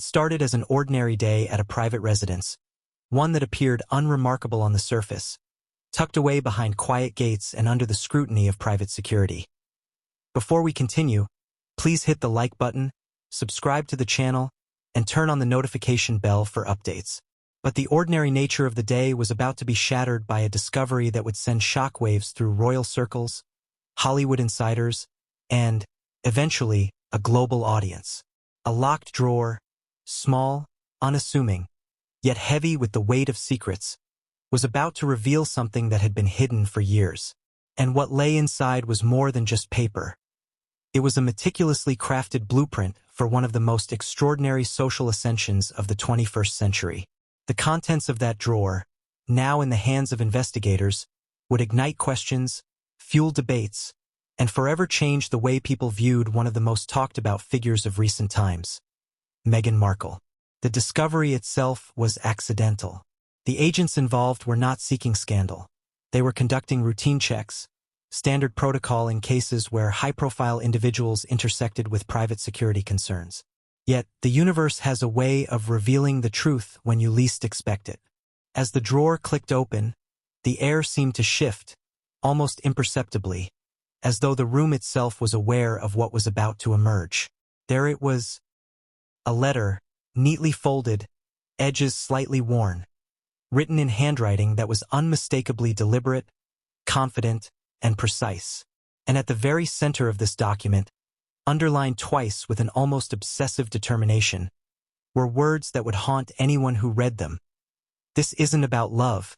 It started as an ordinary day at a private residence, one that appeared unremarkable on the surface, tucked away behind quiet gates and under the scrutiny of private security. Before we continue, please hit the like button, subscribe to the channel, and turn on the notification bell for updates. But the ordinary nature of the day was about to be shattered by a discovery that would send shockwaves through royal circles, Hollywood insiders, and, eventually, a global audience. A locked drawer, small, unassuming, yet heavy with the weight of secrets, was about to reveal something that had been hidden for years. And what lay inside was more than just paper. It was a meticulously crafted blueprint for one of the most extraordinary social ascensions of the 21st century. The contents of that drawer, now in the hands of investigators, would ignite questions, fuel debates, and forever change the way people viewed one of the most talked-about figures of recent times, Meghan Markle. The discovery itself was accidental. The agents involved were not seeking scandal. They were conducting routine checks, standard protocol in cases where high-profile individuals intersected with private security concerns. Yet, the universe has a way of revealing the truth when you least expect it. As the drawer clicked open, the air seemed to shift, almost imperceptibly, as though the room itself was aware of what was about to emerge. There it was, a letter, neatly folded, edges slightly worn, written in handwriting that was unmistakably deliberate, confident, and precise. And at the very center of this document, underlined twice with an almost obsessive determination, were words that would haunt anyone who read them. This isn't about love,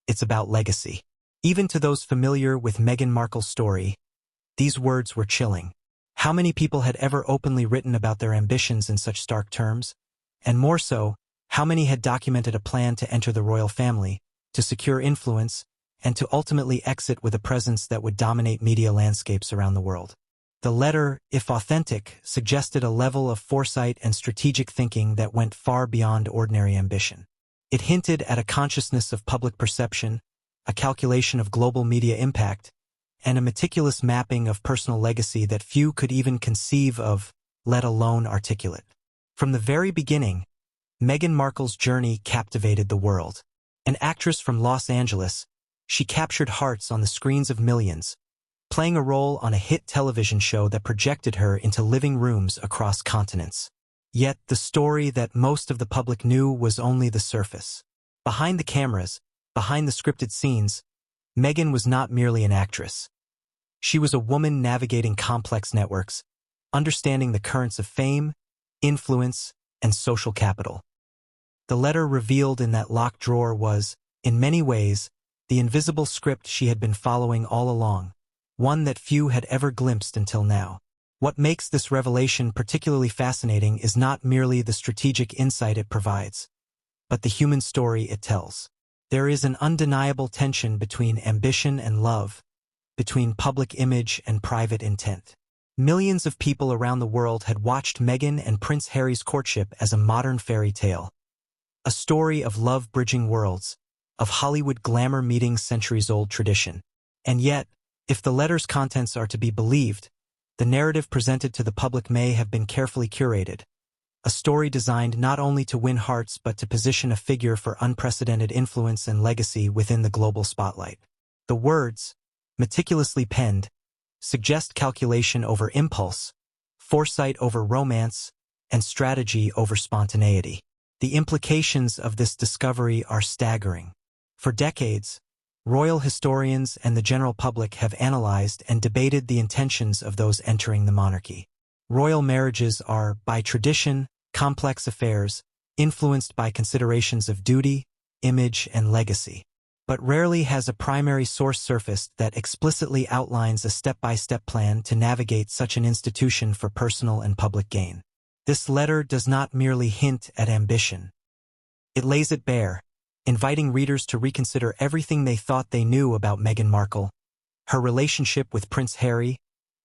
it's about legacy. Even to those familiar with Meghan Markle's story, these words were chilling. How many people had ever openly written about their ambitions in such stark terms? And more so, how many had documented a plan to enter the royal family, to secure influence, and to ultimately exit with a presence that would dominate media landscapes around the world? The letter, if authentic, suggested a level of foresight and strategic thinking that went far beyond ordinary ambition. It hinted at a consciousness of public perception, a calculation of global media impact, and a meticulous mapping of personal legacy that few could even conceive of, let alone articulate. From the very beginning, Meghan Markle's journey captivated the world. An actress from Los Angeles, she captured hearts on the screens of millions, playing a role on a hit television show that projected her into living rooms across continents. Yet the story that most of the public knew was only the surface. Behind the cameras, behind the scripted scenes, Meghan was not merely an actress. She was a woman navigating complex networks, understanding the currents of fame, influence, and social capital. The letter revealed in that locked drawer was, in many ways, the invisible script she had been following all along, one that few had ever glimpsed until now. What makes this revelation particularly fascinating is not merely the strategic insight it provides, but the human story it tells. There is an undeniable tension between ambition and love, between public image and private intent. Millions of people around the world had watched Meghan and Prince Harry's courtship as a modern fairy tale, a story of love bridging worlds, of Hollywood glamour meeting centuries-old tradition. And yet, if the letter's contents are to be believed, the narrative presented to the public may have been carefully curated, a story designed not only to win hearts but to position a figure for unprecedented influence and legacy within the global spotlight. The words, meticulously penned, suggest calculation over impulse, foresight over romance, and strategy over spontaneity. The implications of this discovery are staggering. For decades, royal historians and the general public have analyzed and debated the intentions of those entering the monarchy. Royal marriages are, by tradition, complex affairs, influenced by considerations of duty, image, and legacy. But rarely has a primary source surfaced that explicitly outlines a step-by-step plan to navigate such an institution for personal and public gain. This letter does not merely hint at ambition. It lays it bare, inviting readers to reconsider everything they thought they knew about Meghan Markle, her relationship with Prince Harry,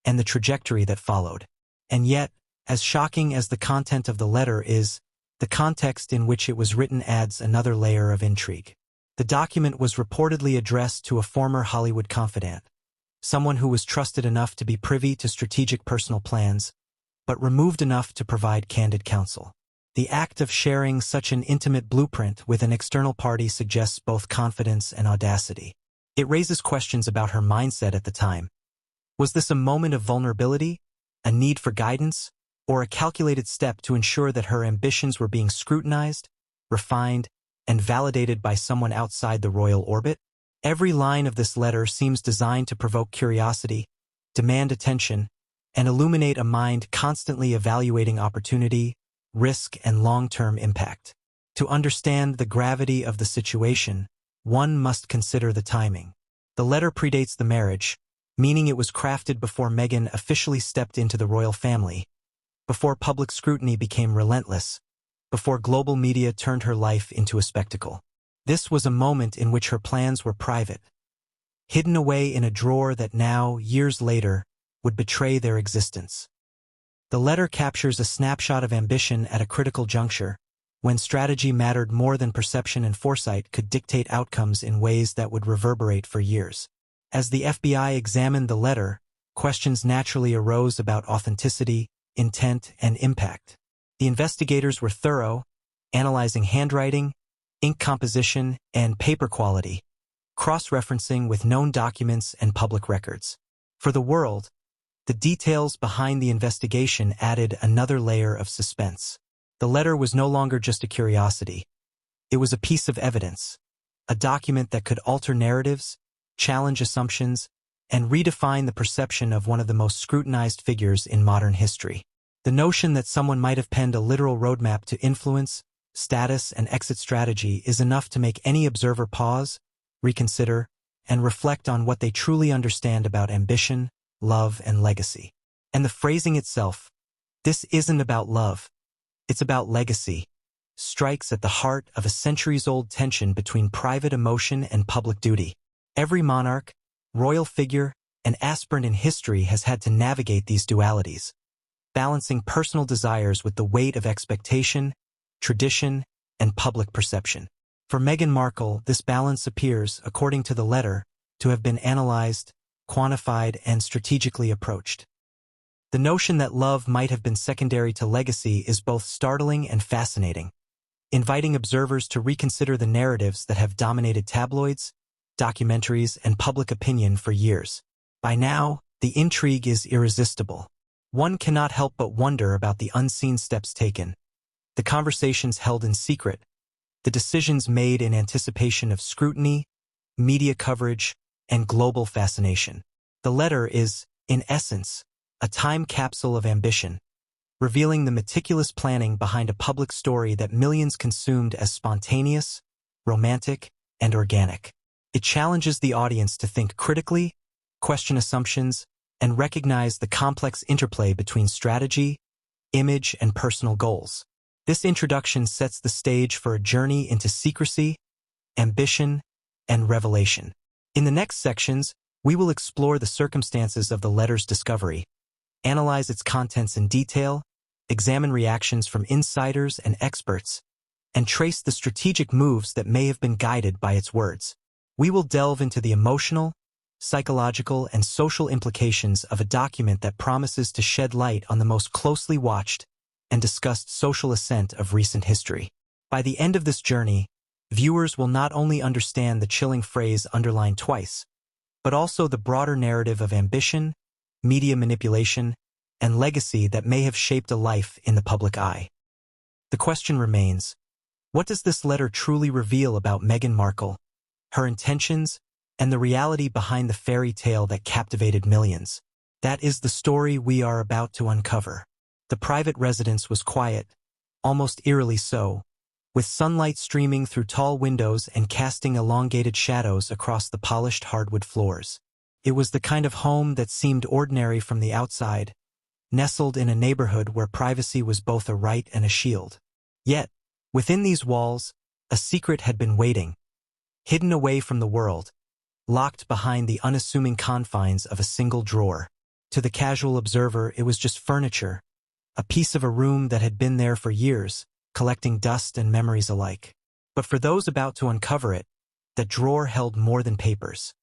and the trajectory that followed. And yet, as shocking as the content of the letter is, the context in which it was written adds another layer of intrigue. The document was reportedly addressed to a former Hollywood confidant, someone who was trusted enough to be privy to strategic personal plans, but removed enough to provide candid counsel. The act of sharing such an intimate blueprint with an external party suggests both confidence and audacity. It raises questions about her mindset at the time. Was this a moment of vulnerability, a need for guidance, or a calculated step to ensure that her ambitions were being scrutinized, refined, and validated by someone outside the royal orbit? Every line of this letter seems designed to provoke curiosity, demand attention, and illuminate a mind constantly evaluating opportunity, risk, and long-term impact. To understand the gravity of the situation, one must consider the timing. The letter predates the marriage, meaning it was crafted before Meghan officially stepped into the royal family, before public scrutiny became relentless, before global media turned her life into a spectacle. This was a moment in which her plans were private, hidden away in a drawer that now, years later, would betray their existence. The letter captures a snapshot of ambition at a critical juncture, when strategy mattered more than perception and foresight could dictate outcomes in ways that would reverberate for years. As the FBI examined the letter, questions naturally arose about authenticity, intent, and impact. The investigators were thorough, analyzing handwriting, ink composition, and paper quality, cross-referencing with known documents and public records. For the world, the details behind the investigation added another layer of suspense. The letter was no longer just a curiosity. It was a piece of evidence, a document that could alter narratives, challenge assumptions, and redefine the perception of one of the most scrutinized figures in modern history. The notion that someone might have penned a literal roadmap to influence, status, and exit strategy is enough to make any observer pause, reconsider, and reflect on what they truly understand about ambition, love, and legacy. And the phrasing itself, "This isn't about love, it's about legacy," strikes at the heart of a centuries-old tension between private emotion and public duty. Every monarch, royal figure, and aspirant in history has had to navigate these dualities, balancing personal desires with the weight of expectation, tradition, and public perception. For Meghan Markle, this balance appears, according to the letter, to have been analyzed, quantified, and strategically approached. The notion that love might have been secondary to legacy is both startling and fascinating, inviting observers to reconsider the narratives that have dominated tabloids, documentaries, and public opinion for years. By now, the intrigue is irresistible. One cannot help but wonder about the unseen steps taken, the conversations held in secret, the decisions made in anticipation of scrutiny, media coverage, and global fascination. The letter is, in essence, a time capsule of ambition, revealing the meticulous planning behind a public story that millions consumed as spontaneous, romantic, and organic. It challenges the audience to think critically, question assumptions, and recognize the complex interplay between strategy, image, and personal goals. This introduction sets the stage for a journey into secrecy, ambition, and revelation. In the next sections, we will explore the circumstances of the letter's discovery, analyze its contents in detail, examine reactions from insiders and experts, and trace the strategic moves that may have been guided by its words. We will delve into the emotional, psychological, and social implications of a document that promises to shed light on the most closely watched and discussed social ascent of recent history. By the end of this journey, viewers will not only understand the chilling phrase underlined twice, but also the broader narrative of ambition, media manipulation, and legacy that may have shaped a life in the public eye. The question remains, what does this letter truly reveal about Meghan Markle, her intentions, and the reality behind the fairy tale that captivated millions? That is the story we are about to uncover. The private residence was quiet, almost eerily so, with sunlight streaming through tall windows and casting elongated shadows across the polished hardwood floors. It was the kind of home that seemed ordinary from the outside, nestled in a neighborhood where privacy was both a right and a shield. Yet, within these walls, a secret had been waiting, hidden away from the world, locked behind the unassuming confines of a single drawer. To the casual observer, it was just furniture, a piece of a room that had been there for years, collecting dust and memories alike. But for those about to uncover it, that drawer held more than papers.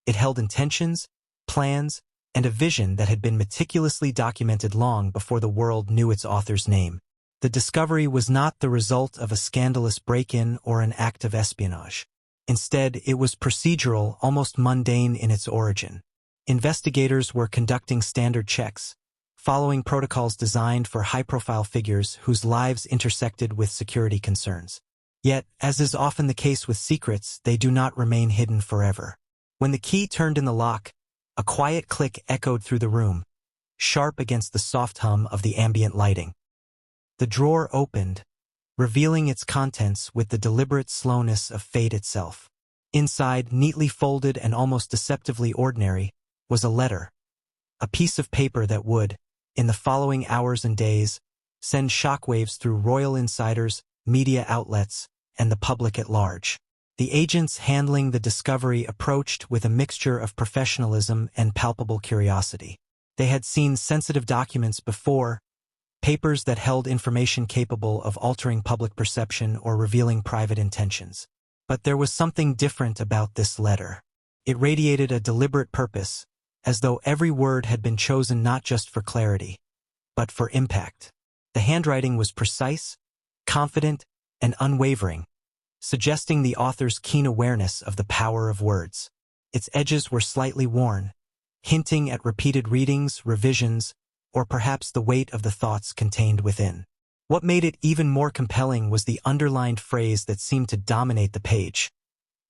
It held intentions, plans, and a vision that had been meticulously documented long before the world knew its author's name. The discovery was not the result of a scandalous break-in or an act of espionage. Instead, it was procedural, almost mundane in its origin. Investigators were conducting standard checks, following protocols designed for high-profile figures whose lives intersected with security concerns. Yet, as is often the case with secrets, they do not remain hidden forever. When the key turned in the lock, a quiet click echoed through the room, sharp against the soft hum of the ambient lighting. The drawer opened, revealing its contents with the deliberate slowness of fate itself. Inside, neatly folded and almost deceptively ordinary, was a letter, a piece of paper that would, in the following hours and days, send shockwaves through royal insiders, media outlets, and the public at large. The agents handling the discovery approached with a mixture of professionalism and palpable curiosity. They had seen sensitive documents before, papers that held information capable of altering public perception or revealing private intentions. But there was something different about this letter. It radiated a deliberate purpose, as though every word had been chosen not just for clarity, but for impact. The handwriting was precise, confident, and unwavering, suggesting the author's keen awareness of the power of words. Its edges were slightly worn, hinting at repeated readings, revisions, or perhaps the weight of the thoughts contained within. What made it even more compelling was the underlined phrase that seemed to dominate the page.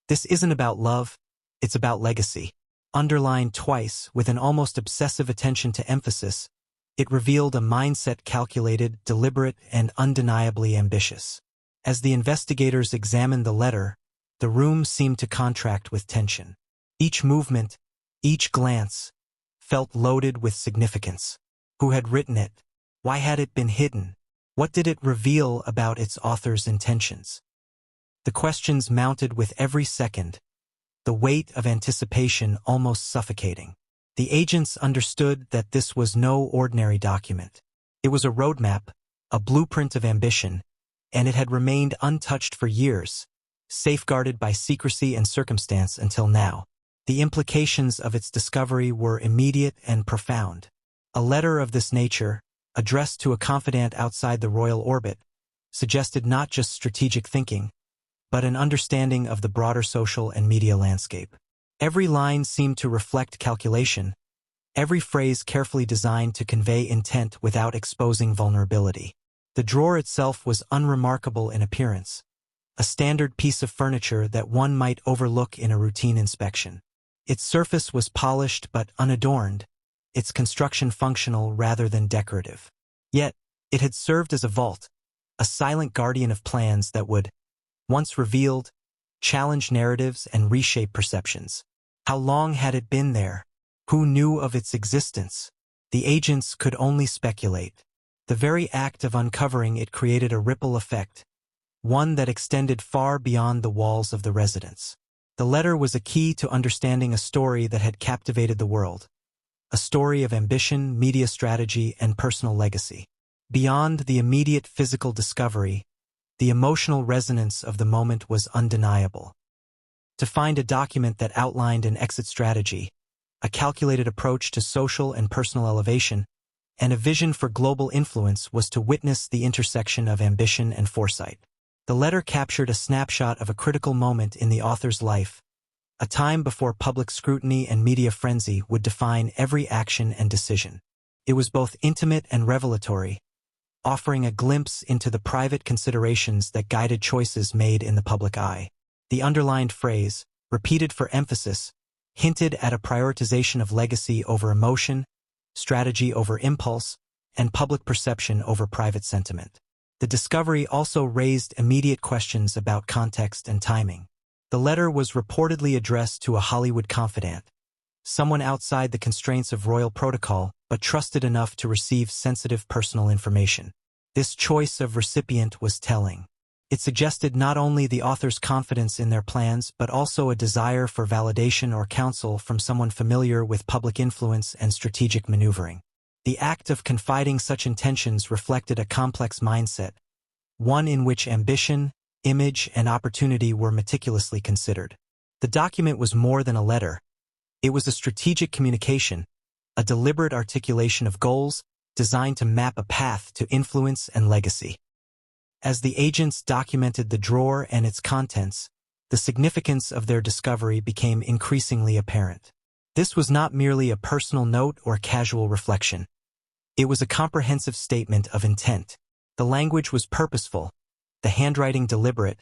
"This isn't about love, it's about legacy." Underlined twice, with an almost obsessive attention to emphasis, it revealed a mindset calculated, deliberate, and undeniably ambitious. As the investigators examined the letter, the room seemed to contract with tension. Each movement, each glance, felt loaded with significance. Who had written it? Why had it been hidden? What did it reveal about its author's intentions? The questions mounted with every second, the weight of anticipation almost suffocating. The agents understood that this was no ordinary document. It was a roadmap, a blueprint of ambition, and it had remained untouched for years, safeguarded by secrecy and circumstance until now. The implications of its discovery were immediate and profound. A letter of this nature, addressed to a confidant outside the royal orbit, suggested not just strategic thinking, but an understanding of the broader social and media landscape. Every line seemed to reflect calculation, every phrase carefully designed to convey intent without exposing vulnerability. The drawer itself was unremarkable in appearance, a standard piece of furniture that one might overlook in a routine inspection. Its surface was polished but unadorned, its construction functional rather than decorative. Yet, it had served as a vault, a silent guardian of plans that would, once revealed, challenge narratives and reshape perceptions. How long had it been there? Who knew of its existence? The agents could only speculate. The very act of uncovering it created a ripple effect, one that extended far beyond the walls of the residence. The letter was a key to understanding a story that had captivated the world, a story of ambition, media strategy, and personal legacy. Beyond the immediate physical discovery, the emotional resonance of the moment was undeniable. To find a document that outlined an exit strategy, a calculated approach to social and personal elevation, and a vision for global influence was to witness the intersection of ambition and foresight. The letter captured a snapshot of a critical moment in the author's life, a time before public scrutiny and media frenzy would define every action and decision. It was both intimate and revelatory, offering a glimpse into the private considerations that guided choices made in the public eye. The underlined phrase, repeated for emphasis, hinted at a prioritization of legacy over emotion, strategy over impulse, and public perception over private sentiment. The discovery also raised immediate questions about context and timing. The letter was reportedly addressed to a Hollywood confidant, someone outside the constraints of royal protocol but trusted enough to receive sensitive personal information. This choice of recipient was telling. It suggested not only the author's confidence in their plans but also a desire for validation or counsel from someone familiar with public influence and strategic maneuvering. The act of confiding such intentions reflected a complex mindset, one in which ambition, image, and opportunity were meticulously considered. The document was more than a letter. It was a strategic communication, a deliberate articulation of goals, designed to map a path to influence and legacy. As the agents documented the drawer and its contents, the significance of their discovery became increasingly apparent. This was not merely a personal note or casual reflection. It was a comprehensive statement of intent. The language was purposeful, the handwriting deliberate,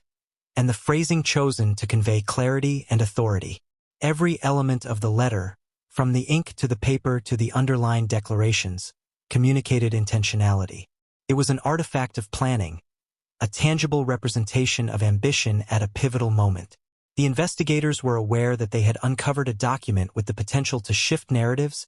and the phrasing chosen to convey clarity and authority. Every element of the letter, from the ink to the paper to the underlined declarations, communicated intentionality. It was an artifact of planning, a tangible representation of ambition at a pivotal moment. The investigators were aware that they had uncovered a document with the potential to shift narratives,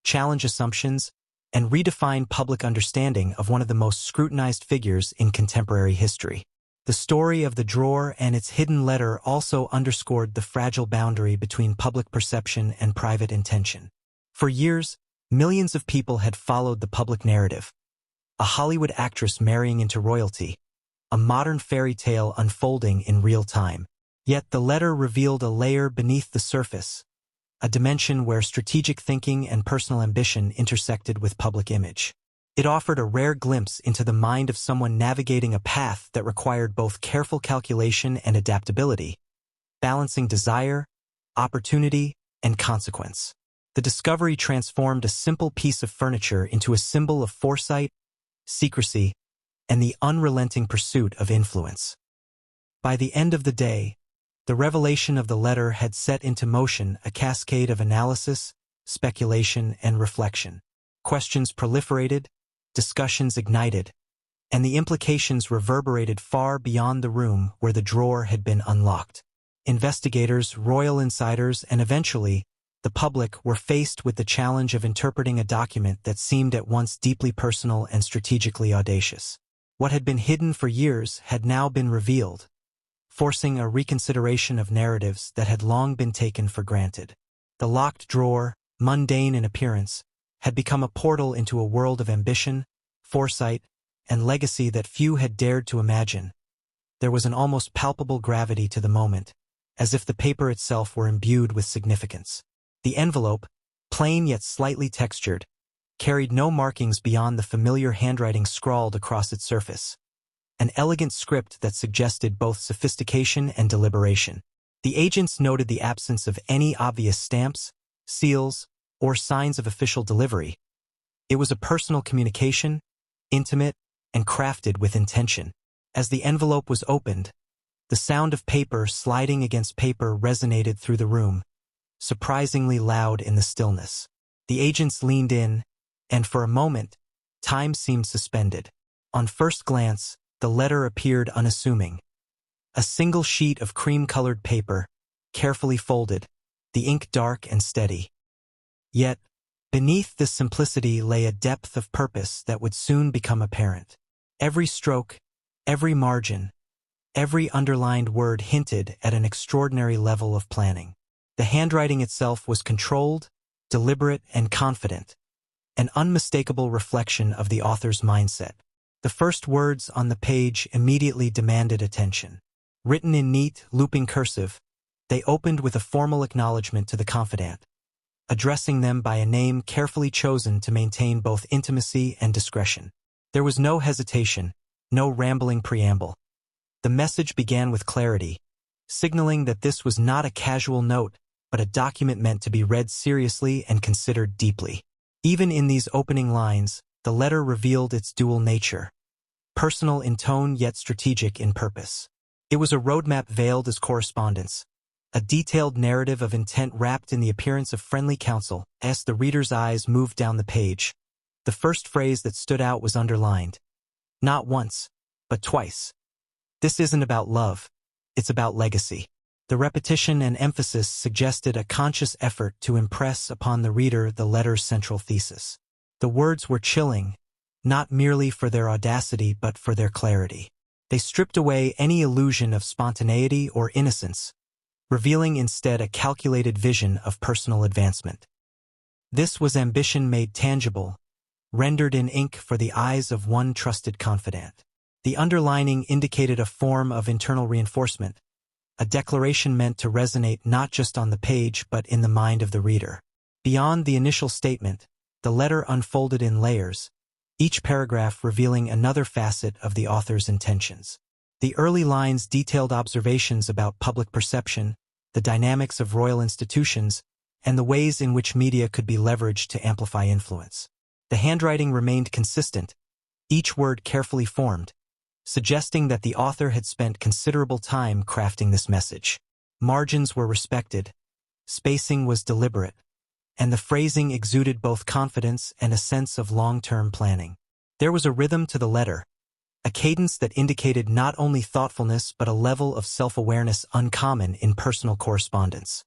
challenge assumptions, and redefine public understanding of one of the most scrutinized figures in contemporary history. The story of the drawer and its hidden letter also underscored the fragile boundary between public perception and private intention. For years, millions of people had followed the public narrative. A Hollywood actress marrying into royalty, a modern fairy tale unfolding in real time. Yet the letter revealed a layer beneath the surface, a dimension where strategic thinking and personal ambition intersected with public image. It offered a rare glimpse into the mind of someone navigating a path that required both careful calculation and adaptability, balancing desire, opportunity, and consequence. The discovery transformed a simple piece of furniture into a symbol of foresight, secrecy, and the unrelenting pursuit of influence. By the end of the day, the revelation of the letter had set into motion a cascade of analysis, speculation, and reflection. Questions proliferated, discussions ignited, and the implications reverberated far beyond the room where the drawer had been unlocked. Investigators, royal insiders, and eventually, the public were faced with the challenge of interpreting a document that seemed at once deeply personal and strategically audacious. What had been hidden for years had now been revealed, forcing a reconsideration of narratives that had long been taken for granted. The locked drawer, mundane in appearance, had become a portal into a world of ambition, foresight, and legacy that few had dared to imagine. There was an almost palpable gravity to the moment, as if the paper itself were imbued with significance. The envelope, plain yet slightly textured, carried no markings beyond the familiar handwriting scrawled across its surface, an elegant script that suggested both sophistication and deliberation. The agents noted the absence of any obvious stamps, seals, or signs of official delivery. It was a personal communication, intimate, and crafted with intention. As the envelope was opened, the sound of paper sliding against paper resonated through the room, surprisingly loud in the stillness. The agents leaned in, and for a moment, time seemed suspended. On first glance, the letter appeared unassuming. A single sheet of cream-colored paper, carefully folded, the ink dark and steady. Yet, beneath this simplicity lay a depth of purpose that would soon become apparent. Every stroke, every margin, every underlined word hinted at an extraordinary level of planning. The handwriting itself was controlled, deliberate, and confident, an unmistakable reflection of the author's mindset. The first words on the page immediately demanded attention. Written in neat, looping cursive, they opened with a formal acknowledgement to the confidant, addressing them by a name carefully chosen to maintain both intimacy and discretion. There was no hesitation, no rambling preamble. The message began with clarity, signaling that this was not a casual note, but a document meant to be read seriously and considered deeply. Even in these opening lines, the letter revealed its dual nature, personal in tone yet strategic in purpose. It was a roadmap veiled as correspondence, a detailed narrative of intent wrapped in the appearance of friendly counsel. As the reader's eyes moved down the page, the first phrase that stood out was underlined. Not once, but twice. This isn't about love, it's about legacy. The repetition and emphasis suggested a conscious effort to impress upon the reader the letter's central thesis. The words were chilling, not merely for their audacity but for their clarity. They stripped away any illusion of spontaneity or innocence, revealing instead a calculated vision of personal advancement. This was ambition made tangible, rendered in ink for the eyes of one trusted confidant. The underlining indicated a form of internal reinforcement, a declaration meant to resonate not just on the page but in the mind of the reader. Beyond the initial statement, the letter unfolded in layers, each paragraph revealing another facet of the author's intentions. The early lines detailed observations about public perception, the dynamics of royal institutions, and the ways in which media could be leveraged to amplify influence. The handwriting remained consistent, each word carefully formed, suggesting that the author had spent considerable time crafting this message. Margins were respected, spacing was deliberate, and the phrasing exuded both confidence and a sense of long-term planning. There was a rhythm to the letter, a cadence that indicated not only thoughtfulness but a level of self-awareness uncommon in personal correspondence.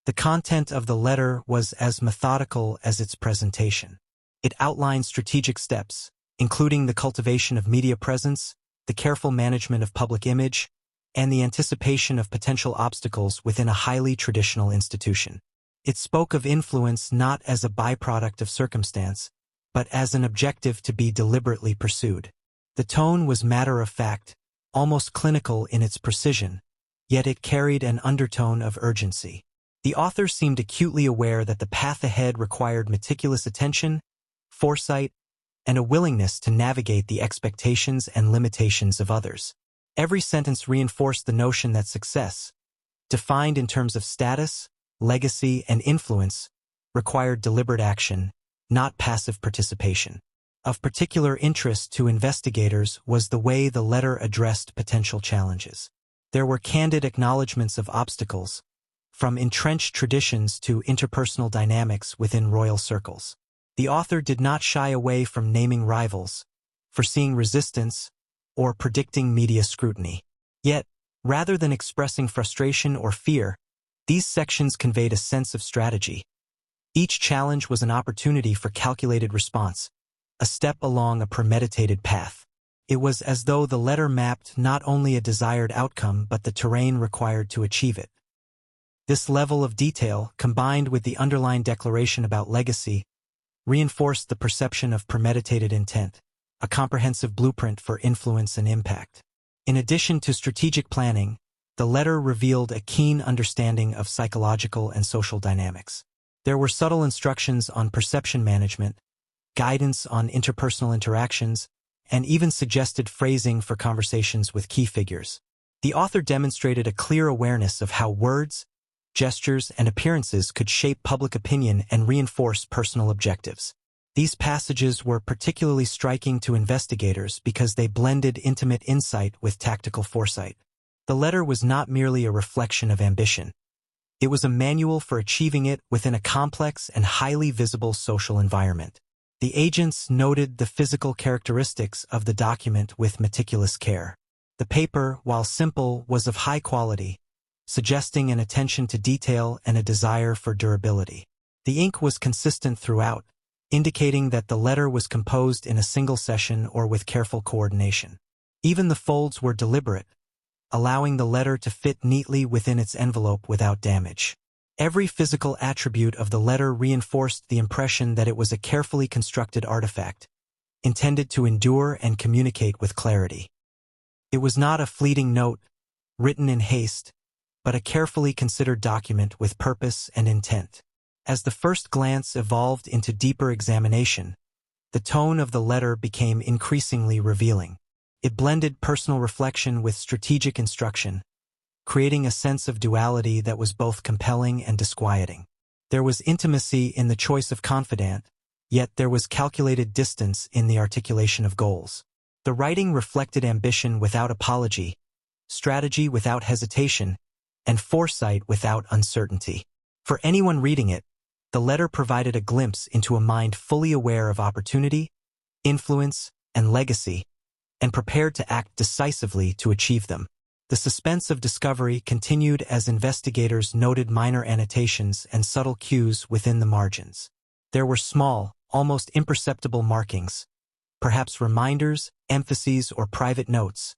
The content of the letter was as methodical as its presentation. It outlined strategic steps, including the cultivation of media presence, the careful management of public image, and the anticipation of potential obstacles within a highly traditional institution. It spoke of influence not as a byproduct of circumstance, but as an objective to be deliberately pursued. The tone was matter-of-fact, almost clinical in its precision, yet it carried an undertone of urgency. The author seemed acutely aware that the path ahead required meticulous attention, foresight, and a willingness to navigate the expectations and limitations of others. Every sentence reinforced the notion that success, defined in terms of status, legacy, and influence, required deliberate action, not passive participation. Of particular interest to investigators was the way the letter addressed potential challenges. There were candid acknowledgments of obstacles, from entrenched traditions to interpersonal dynamics within royal circles. The author did not shy away from naming rivals, foreseeing resistance, or predicting media scrutiny. Yet, rather than expressing frustration or fear, these sections conveyed a sense of strategy. Each challenge was an opportunity for calculated response, a step along a premeditated path. It was as though the letter mapped not only a desired outcome but the terrain required to achieve it. This level of detail, combined with the underlying declaration about legacy, reinforced the perception of premeditated intent, a comprehensive blueprint for influence and impact. In addition to strategic planning, the letter revealed a keen understanding of psychological and social dynamics. There were subtle instructions on perception management, guidance on interpersonal interactions, and even suggested phrasing for conversations with key figures. The author demonstrated a clear awareness of how words, gestures, and appearances could shape public opinion and reinforce personal objectives. These passages were particularly striking to investigators because they blended intimate insight with tactical foresight. The letter was not merely a reflection of ambition. It was a manual for achieving it within a complex and highly visible social environment. The agents noted the physical characteristics of the document with meticulous care. The paper, while simple, was of high quality, suggesting an attention to detail and a desire for durability. The ink was consistent throughout, indicating that the letter was composed in a single session or with careful coordination. Even the folds were deliberate, allowing the letter to fit neatly within its envelope without damage. Every physical attribute of the letter reinforced the impression that it was a carefully constructed artifact, intended to endure and communicate with clarity. It was not a fleeting note, written in haste, but a carefully considered document with purpose and intent. As the first glance evolved into deeper examination, the tone of the letter became increasingly revealing. It blended personal reflection with strategic instruction, creating a sense of duality that was both compelling and disquieting. There was intimacy in the choice of confidant, yet there was calculated distance in the articulation of goals. The writing reflected ambition without apology, strategy without hesitation, and foresight without uncertainty. For anyone reading it, The letter provided a glimpse into a mind fully aware of opportunity, influence, and legacy, and prepared to act decisively to achieve them. The suspense of discovery continued as investigators noted minor annotations and subtle cues within the margins. There were small, almost imperceptible markings, perhaps reminders, emphases, or private notes,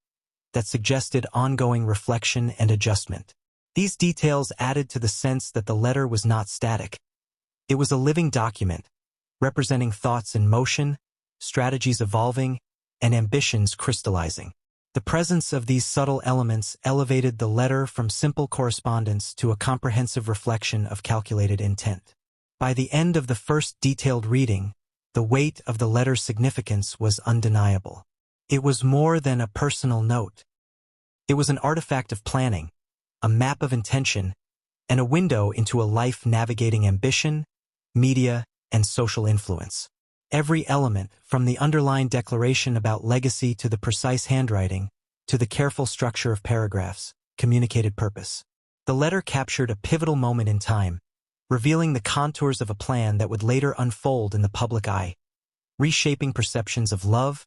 that suggested ongoing reflection and adjustment. These details added to the sense that the letter was not static. It was a living document, representing thoughts in motion, strategies evolving, and ambitions crystallizing. The presence of these subtle elements elevated the letter from simple correspondence to a comprehensive reflection of calculated intent. By the end of the first detailed reading, the weight of the letter's significance was undeniable. It was more than a personal note. It was an artifact of planning, a map of intention, and a window into a life navigating ambition, media, and social influence. Every element, from the underlined declaration about legacy to the precise handwriting, to the careful structure of paragraphs, communicated purpose. The letter captured a pivotal moment in time, revealing the contours of a plan that would later unfold in the public eye, reshaping perceptions of love,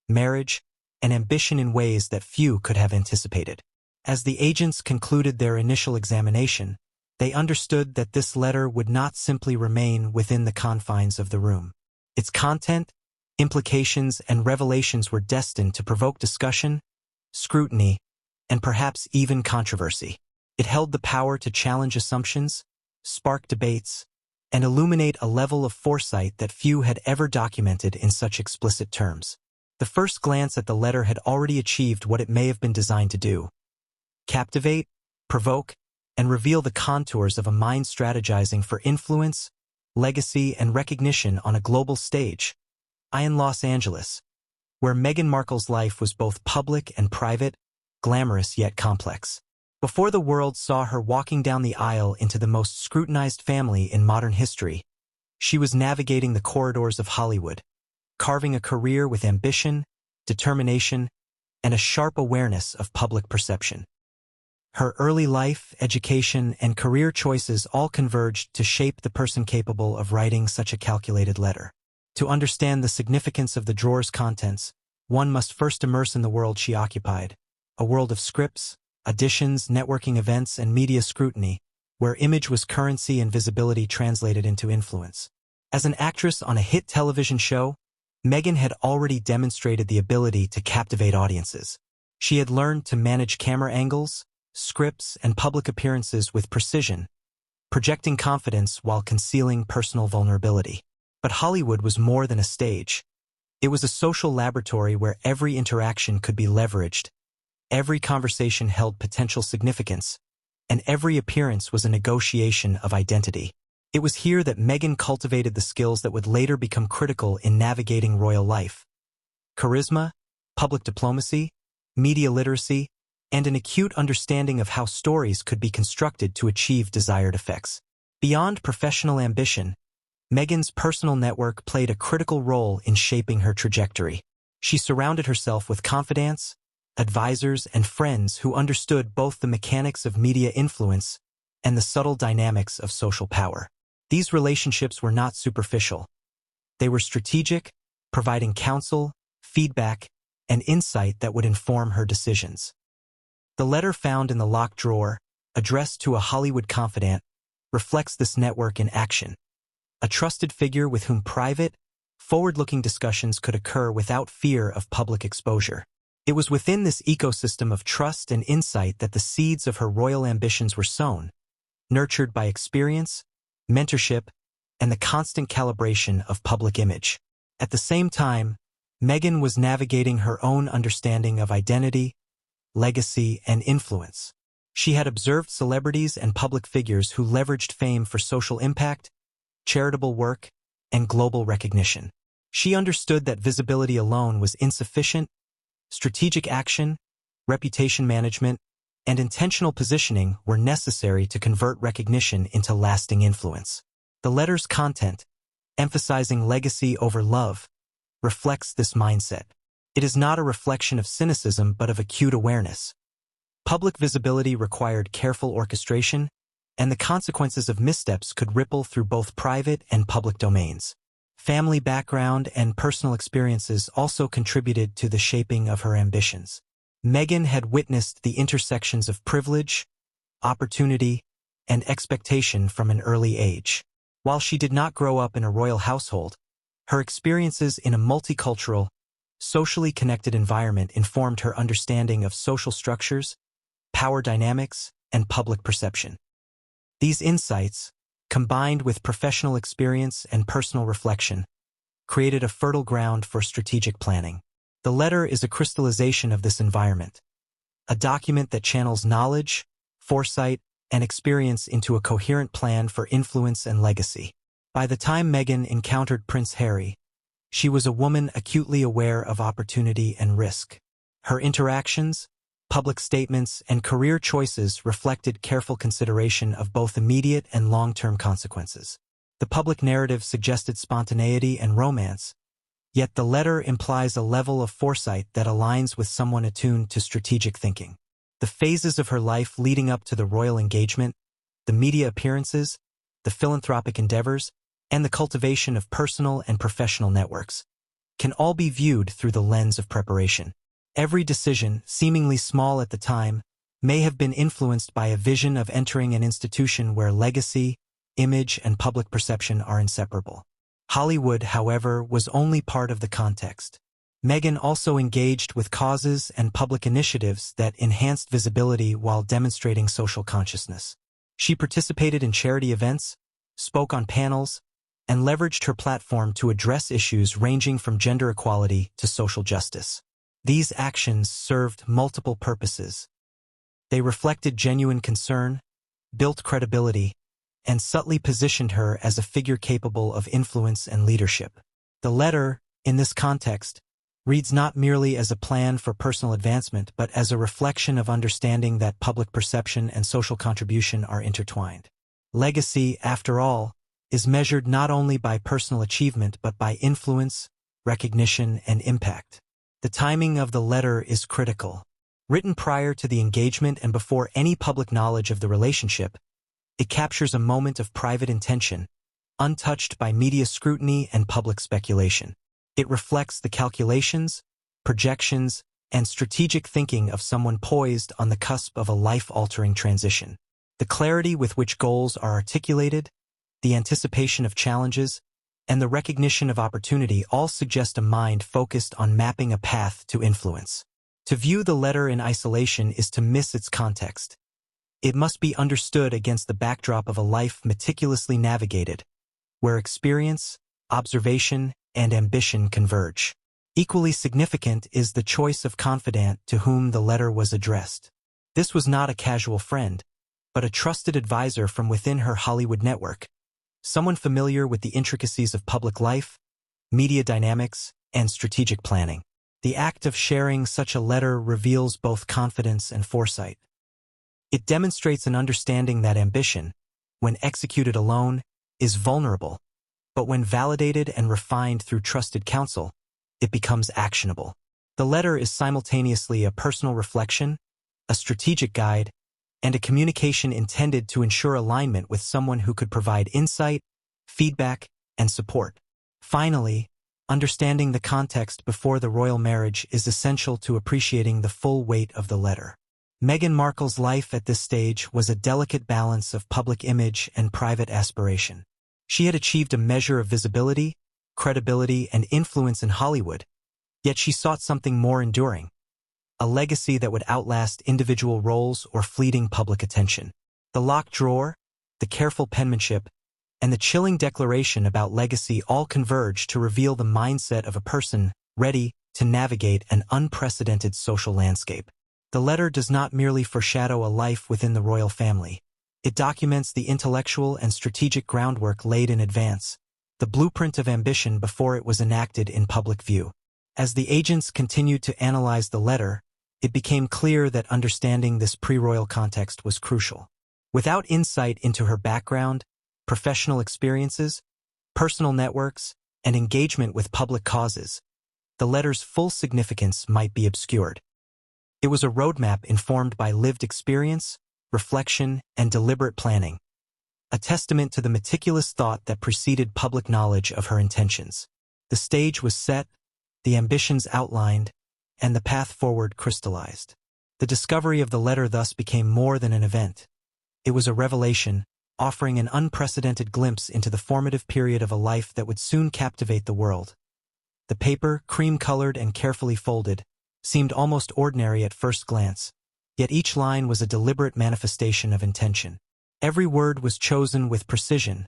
marriage, and ambition in ways that few could have anticipated. As the agents concluded their initial examination, they understood that this letter would not simply remain within the confines of the room. Its content, implications, and revelations were destined to provoke discussion, scrutiny, and perhaps even controversy. It held the power to challenge assumptions, spark debates, and illuminate a level of foresight that few had ever documented in such explicit terms. The first glance at the letter had already achieved what it may have been designed to do: captivate, provoke, and reveal the contours of a mind strategizing for influence, legacy, and recognition on a global stage. In Los Angeles, where Meghan Markle's life was both public and private, glamorous yet complex. Before the world saw her walking down the aisle into the most scrutinized family in modern history, she was navigating the corridors of Hollywood, carving a career with ambition, determination, and a sharp awareness of public perception. Her early life, education, and career choices all converged to shape the person capable of writing such a calculated letter. To understand the significance of the drawer's contents, one must first immerse in the world she occupied, a world of scripts, auditions, networking events, and media scrutiny, where image was currency and visibility translated into influence. As an actress on a hit television show, Meghan had already demonstrated the ability to captivate audiences. She had learned to manage camera angles, scripts, and public appearances with precision, projecting confidence while concealing personal vulnerability. But Hollywood was more than a stage. It was a social laboratory where every interaction could be leveraged, every conversation held potential significance, and every appearance was a negotiation of identity. It was here that Meghan cultivated the skills that would later become critical in navigating royal life: charisma, public diplomacy, media literacy, and an acute understanding of how stories could be constructed to achieve desired effects. Beyond professional ambition, Meghan's personal network played a critical role in shaping her trajectory. She surrounded herself with confidants, advisors, and friends who understood both the mechanics of media influence and the subtle dynamics of social power. These relationships were not superficial. They were strategic, providing counsel, feedback, and insight that would inform her decisions. The letter found in the locked drawer, addressed to a Hollywood confidant, reflects this network in action. A trusted figure with whom private, forward-looking discussions could occur without fear of public exposure. It was within this ecosystem of trust and insight that the seeds of her royal ambitions were sown, nurtured by experience, mentorship, and the constant calibration of public image. At the same time, Meghan was navigating her own understanding of identity, legacy, and influence. She had observed celebrities and public figures who leveraged fame for social impact, charitable work, and global recognition. She understood that visibility alone was insufficient. Strategic action, reputation management, and intentional positioning were necessary to convert recognition into lasting influence. The letter's content, emphasizing legacy over love, reflects this mindset. It is not a reflection of cynicism but of acute awareness. Public visibility required careful orchestration, and the consequences of missteps could ripple through both private and public domains. Family background and personal experiences also contributed to the shaping of her ambitions. Meghan had witnessed the intersections of privilege, opportunity, and expectation from an early age. While she did not grow up in a royal household, her experiences in a multicultural, socially connected environment informed her understanding of social structures, power dynamics, and public perception. These insights, combined with professional experience and personal reflection, created a fertile ground for strategic planning. The letter is a crystallization of this environment, a document that channels knowledge, foresight, and experience into a coherent plan for influence and legacy. By the time Meghan encountered Prince Harry, she was a woman acutely aware of opportunity and risk. Her interactions, public statements, and career choices reflected careful consideration of both immediate and long-term consequences. The public narrative suggested spontaneity and romance, yet the letter implies a level of foresight that aligns with someone attuned to strategic thinking. The phases of her life leading up to the royal engagement, the media appearances, the philanthropic endeavors, and the cultivation of personal and professional networks can all be viewed through the lens of preparation. Every decision, seemingly small at the time, may have been influenced by a vision of entering an institution where legacy, image, and public perception are inseparable. Hollywood, however, was only part of the context. Meghan also engaged with causes and public initiatives that enhanced visibility while demonstrating social consciousness. She participated in charity events, spoke on panels, and leveraged her platform to address issues ranging from gender equality to social justice. These actions served multiple purposes. They reflected genuine concern, built credibility, and subtly positioned her as a figure capable of influence and leadership. The letter, in this context, reads not merely as a plan for personal advancement but as a reflection of understanding that public perception and social contribution are intertwined. Legacy, after all, is measured not only by personal achievement but by influence, recognition, and impact. The timing of the letter is critical. Written prior to the engagement and before any public knowledge of the relationship, it captures a moment of private intention, untouched by media scrutiny and public speculation. It reflects the calculations, projections, and strategic thinking of someone poised on the cusp of a life-altering transition. The clarity with which goals are articulated, the anticipation of challenges, and the recognition of opportunity all suggest a mind focused on mapping a path to influence. To view the letter in isolation is to miss its context. It must be understood against the backdrop of a life meticulously navigated, where experience, observation, and ambition converge. Equally significant is the choice of confidant to whom the letter was addressed. This was not a casual friend, but a trusted advisor from within her Hollywood network, someone familiar with the intricacies of public life, media dynamics, and strategic planning. The act of sharing such a letter reveals both confidence and foresight. It demonstrates an understanding that ambition, when executed alone, is vulnerable, but when validated and refined through trusted counsel, it becomes actionable. The letter is simultaneously a personal reflection, a strategic guide, and a communication intended to ensure alignment with someone who could provide insight, feedback, and support. Finally, understanding the context before the royal marriage is essential to appreciating the full weight of the letter. Meghan Markle's life at this stage was a delicate balance of public image and private aspiration. She had achieved a measure of visibility, credibility, and influence in Hollywood, yet she sought something more enduring, a legacy that would outlast individual roles or fleeting public attention. The locked drawer, the careful penmanship, and the chilling declaration about legacy all converge to reveal the mindset of a person ready to navigate an unprecedented social landscape. The letter does not merely foreshadow a life within the royal family. It documents the intellectual and strategic groundwork laid in advance, the blueprint of ambition before it was enacted in public view. As the agents continued to analyze the letter, it became clear that understanding this pre-royal context was crucial. Without insight into her background, professional experiences, personal networks, and engagement with public causes, the letter's full significance might be obscured. It was a roadmap informed by lived experience, reflection, and deliberate planning, a testament to the meticulous thought that preceded public knowledge of her intentions. The stage was set, the ambitions outlined, and the path forward crystallized. The discovery of the letter thus became more than an event. It was a revelation, offering an unprecedented glimpse into the formative period of a life that would soon captivate the world. The paper, cream-colored and carefully folded, seemed almost ordinary at first glance, yet each line was a deliberate manifestation of intention. Every word was chosen with precision,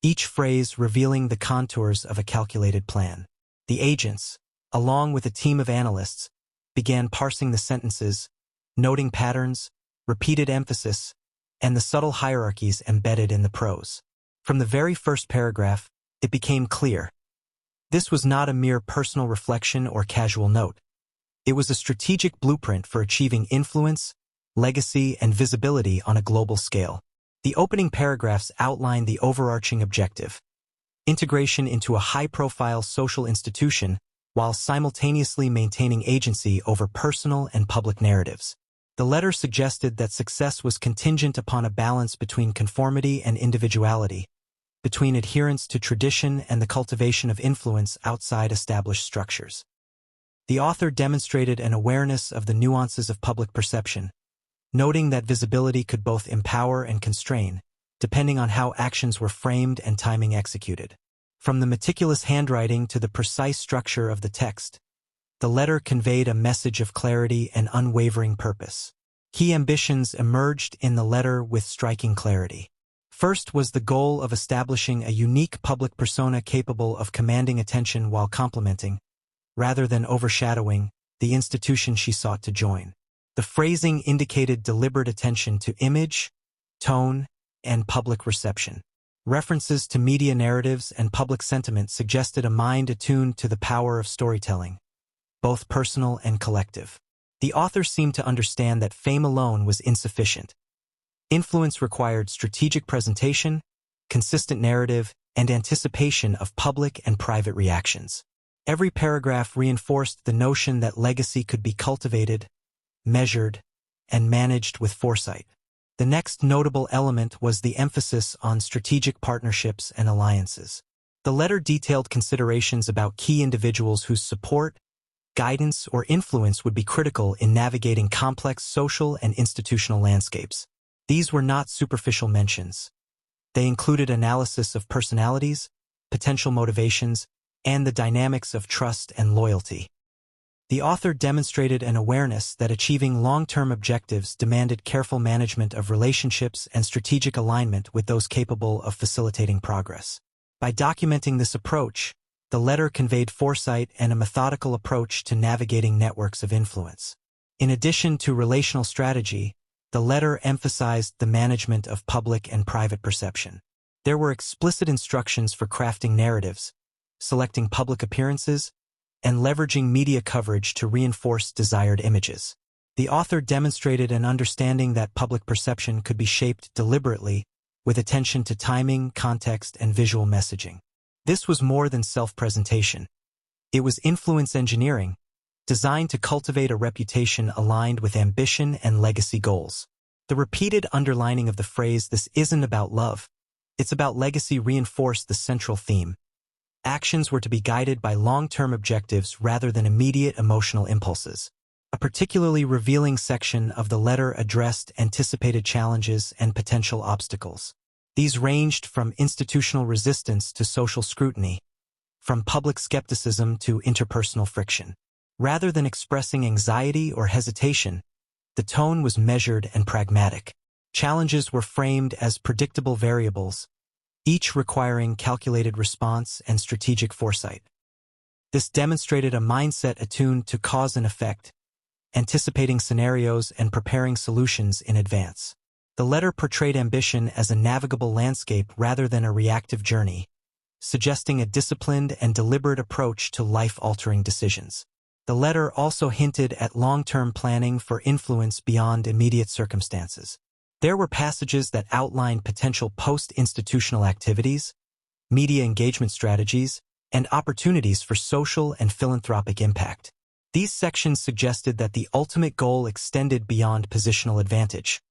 each phrase revealing the contours of a calculated plan. The agents, along with a team of analysts, began parsing the sentences, noting patterns, repeated emphasis, and the subtle hierarchies embedded in the prose. From the very first paragraph, it became clear. This was not a mere personal reflection or casual note. It was a strategic blueprint for achieving influence, legacy, and visibility on a global scale. The opening paragraphs outlined the overarching objective: integration into a high-profile social institution while simultaneously maintaining agency over personal and public narratives. The letter suggested that success was contingent upon a balance between conformity and individuality, between adherence to tradition and the cultivation of influence outside established structures. The author demonstrated an awareness of the nuances of public perception, noting that visibility could both empower and constrain, depending on how actions were framed and timing executed. From the meticulous handwriting to the precise structure of the text, the letter conveyed a message of clarity and unwavering purpose. Key ambitions emerged in the letter with striking clarity. First was the goal of establishing a unique public persona capable of commanding attention while complementing, rather than overshadowing, the institution she sought to join. The phrasing indicated deliberate attention to image, tone, and public reception. References to media narratives and public sentiment suggested a mind attuned to the power of storytelling, both personal and collective. The author seemed to understand that fame alone was insufficient. Influence required strategic presentation, consistent narrative, and anticipation of public and private reactions. Every paragraph reinforced the notion that legacy could be cultivated, measured, and managed with foresight. The next notable element was the emphasis on strategic partnerships and alliances. The letter detailed considerations about key individuals whose support, guidance, or influence would be critical in navigating complex social and institutional landscapes. These were not superficial mentions. They included analysis of personalities, potential motivations, and the dynamics of trust and loyalty. The author demonstrated an awareness that achieving long-term objectives demanded careful management of relationships and strategic alignment with those capable of facilitating progress. By documenting this approach, the letter conveyed foresight and a methodical approach to navigating networks of influence. In addition to relational strategy, the letter emphasized the management of public and private perception. There were explicit instructions for crafting narratives, selecting public appearances, and leveraging media coverage to reinforce desired images. The author demonstrated an understanding that public perception could be shaped deliberately, with attention to timing, context, and visual messaging. This was more than self-presentation. It was influence engineering, designed to cultivate a reputation aligned with ambition and legacy goals. The repeated underlining of the phrase "this isn't about love, it's about legacy" reinforced the central theme. Actions were to be guided by long-term objectives rather than immediate emotional impulses. A particularly revealing section of the letter addressed anticipated challenges and potential obstacles. These ranged from institutional resistance to social scrutiny, from public skepticism to interpersonal friction. Rather than expressing anxiety or hesitation, the tone was measured and pragmatic. Challenges were framed as predictable variables, each requiring calculated response and strategic foresight. This demonstrated a mindset attuned to cause and effect, anticipating scenarios and preparing solutions in advance. The letter portrayed ambition as a navigable landscape rather than a reactive journey, suggesting a disciplined and deliberate approach to life-altering decisions. The letter also hinted at long-term planning for influence beyond immediate circumstances. There were passages that outlined potential post-institutional activities, media engagement strategies, and opportunities for social and philanthropic impact. These sections suggested that the ultimate goal extended beyond positional advantage.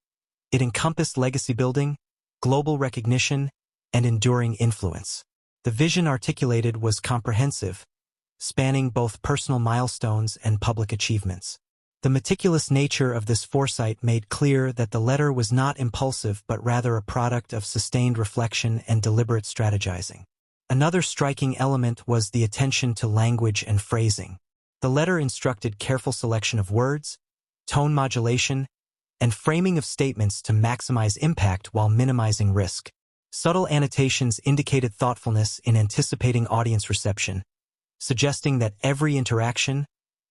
It encompassed legacy building, global recognition, and enduring influence. The vision articulated was comprehensive, spanning both personal milestones and public achievements. The meticulous nature of this foresight made clear that the letter was not impulsive but rather a product of sustained reflection and deliberate strategizing. Another striking element was the attention to language and phrasing. The letter instructed careful selection of words, tone modulation, and framing of statements to maximize impact while minimizing risk. Subtle annotations indicated thoughtfulness in anticipating audience reception, suggesting that every interaction,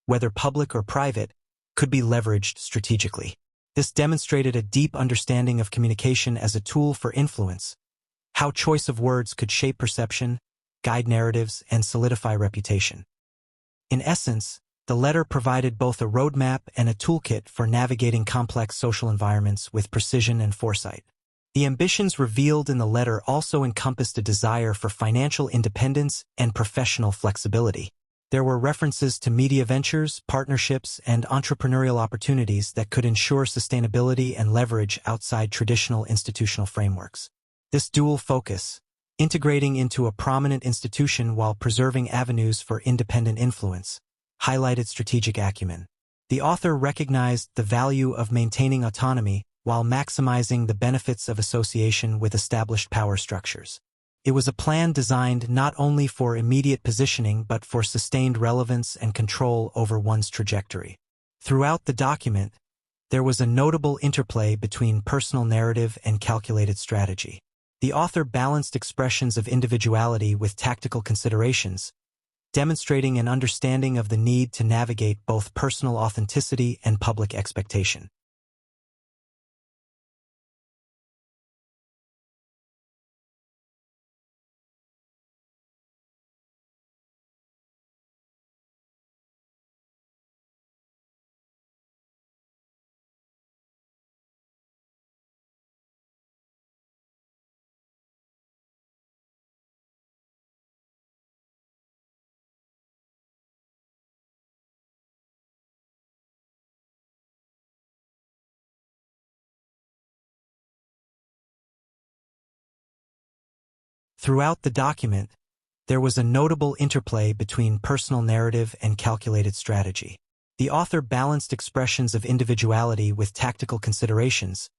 whether public or private, could be leveraged strategically. This demonstrated a deep understanding of communication as a tool for influence, how choice of words could shape perception, guide narratives, and solidify reputation. In essence, the letter provided both a roadmap and a toolkit for navigating complex social environments with precision and foresight. The ambitions revealed in the letter also encompassed a desire for financial independence and professional flexibility. There were references to media ventures, partnerships, and entrepreneurial opportunities that could ensure sustainability and leverage outside traditional institutional frameworks. This dual focus, integrating into a prominent institution while preserving avenues for independent influence, highlighted strategic acumen. The author recognized the value of maintaining autonomy while maximizing the benefits of association with established power structures. It was a plan designed not only for immediate positioning but for sustained relevance and control over one's trajectory. Throughout the document, there was a notable interplay between personal narrative and calculated strategy. The author balanced expressions of individuality with tactical considerations, demonstrating an understanding of the need to navigate both personal authenticity and public expectation. Throughout the document, there was a notable interplay between personal narrative and calculated strategy. The author balanced expressions of individuality with tactical considerations,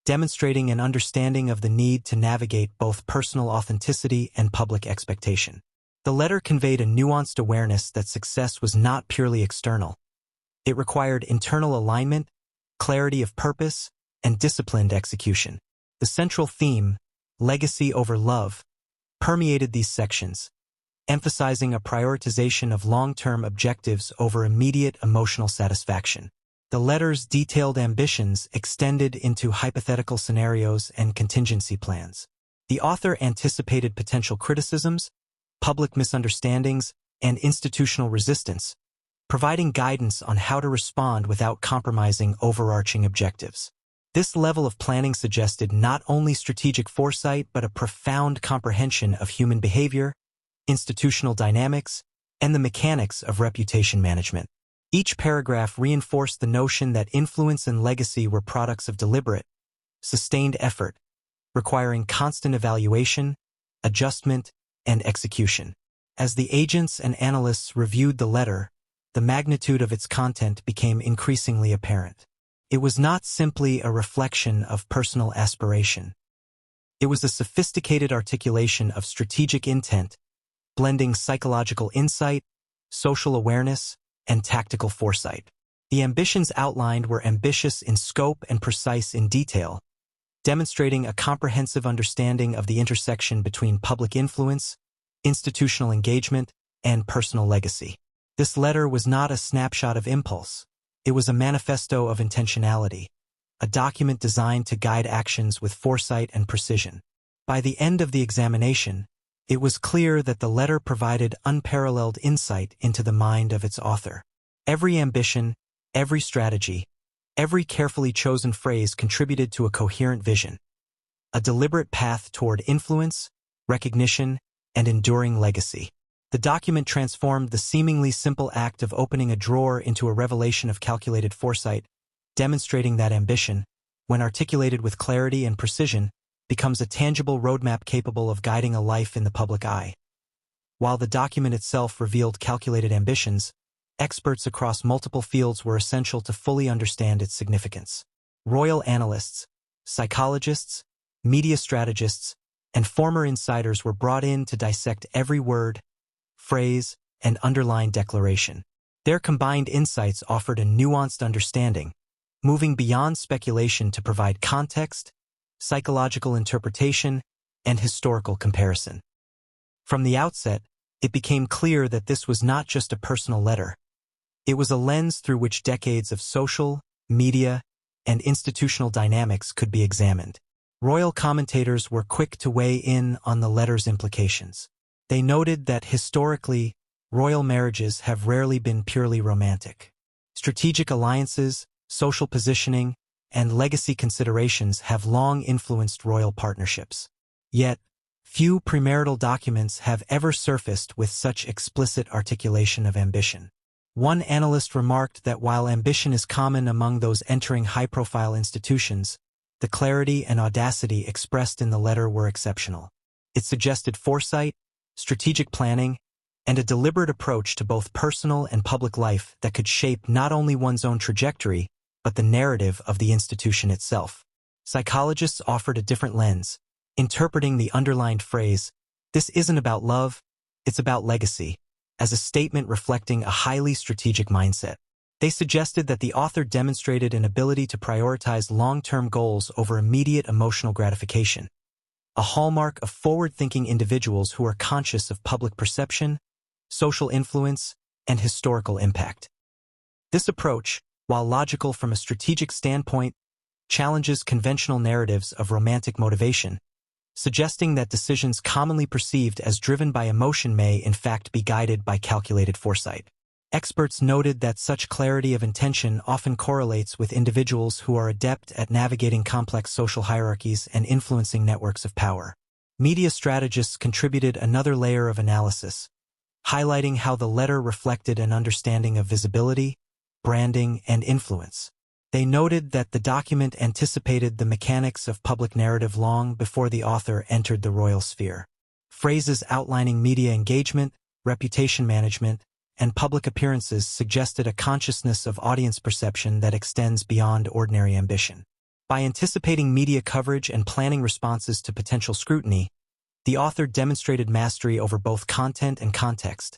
demonstrating an understanding of the need to navigate both personal authenticity and public expectation. The letter conveyed a nuanced awareness that success was not purely external. It required internal alignment, clarity of purpose, and disciplined execution. The central theme, legacy over love, permeated these sections, emphasizing a prioritization of long-term objectives over immediate emotional satisfaction. The letter's detailed ambitions extended into hypothetical scenarios and contingency plans. The author anticipated potential criticisms, public misunderstandings, and institutional resistance, providing guidance on how to respond without compromising overarching objectives. This level of planning suggested not only strategic foresight but a profound comprehension of human behavior, institutional dynamics, and the mechanics of reputation management. Each paragraph reinforced the notion that influence and legacy were products of deliberate, sustained effort, requiring constant evaluation, adjustment, and execution. As the agents and analysts reviewed the letter, the magnitude of its content became increasingly apparent. It was not simply a reflection of personal aspiration. It was a sophisticated articulation of strategic intent, blending psychological insight, social awareness, and tactical foresight. The ambitions outlined were ambitious in scope and precise in detail, demonstrating a comprehensive understanding of the intersection between public influence, institutional engagement, and personal legacy. This letter was not a snapshot of impulse. It was a manifesto of intentionality, a document designed to guide actions with foresight and precision. By the end of the examination, it was clear that the letter provided unparalleled insight into the mind of its author. Every ambition, every strategy, every carefully chosen phrase contributed to a coherent vision, a deliberate path toward influence, recognition, and enduring legacy. The document transformed the seemingly simple act of opening a drawer into a revelation of calculated foresight, demonstrating that ambition, when articulated with clarity and precision, becomes a tangible roadmap capable of guiding a life in the public eye. While the document itself revealed calculated ambitions, experts across multiple fields were essential to fully understand its significance. Royal analysts, psychologists, media strategists, and former insiders were brought in to dissect every word, phrase, and underlined declaration. Their combined insights offered a nuanced understanding, moving beyond speculation to provide context, psychological interpretation, and historical comparison. From the outset, it became clear that this was not just a personal letter. It was a lens through which decades of social, media, and institutional dynamics could be examined. Royal commentators were quick to weigh in on the letter's implications. They noted that historically, royal marriages have rarely been purely romantic. Strategic alliances, social positioning, and legacy considerations have long influenced royal partnerships. Yet, few premarital documents have ever surfaced with such explicit articulation of ambition. One analyst remarked that while ambition is common among those entering high-profile institutions, the clarity and audacity expressed in the letter were exceptional. It suggested foresight, strategic planning, and a deliberate approach to both personal and public life that could shape not only one's own trajectory, but the narrative of the institution itself. Psychologists offered a different lens, interpreting the underlined phrase, "This isn't about love, it's about legacy," as a statement reflecting a highly strategic mindset. They suggested that the author demonstrated an ability to prioritize long-term goals over immediate emotional gratification, a hallmark of forward-thinking individuals who are conscious of public perception, social influence, and historical impact. This approach, while logical from a strategic standpoint, challenges conventional narratives of romantic motivation, suggesting that decisions commonly perceived as driven by emotion may in fact be guided by calculated foresight. Experts noted that such clarity of intention often correlates with individuals who are adept at navigating complex social hierarchies and influencing networks of power. Media strategists contributed another layer of analysis, highlighting how the letter reflected an understanding of visibility, branding, and influence. They noted that the document anticipated the mechanics of public narrative long before the author entered the royal sphere. Phrases outlining media engagement, reputation management, and public appearances suggested a consciousness of audience perception that extends beyond ordinary ambition. By anticipating media coverage and planning responses to potential scrutiny, the author demonstrated mastery over both content and context,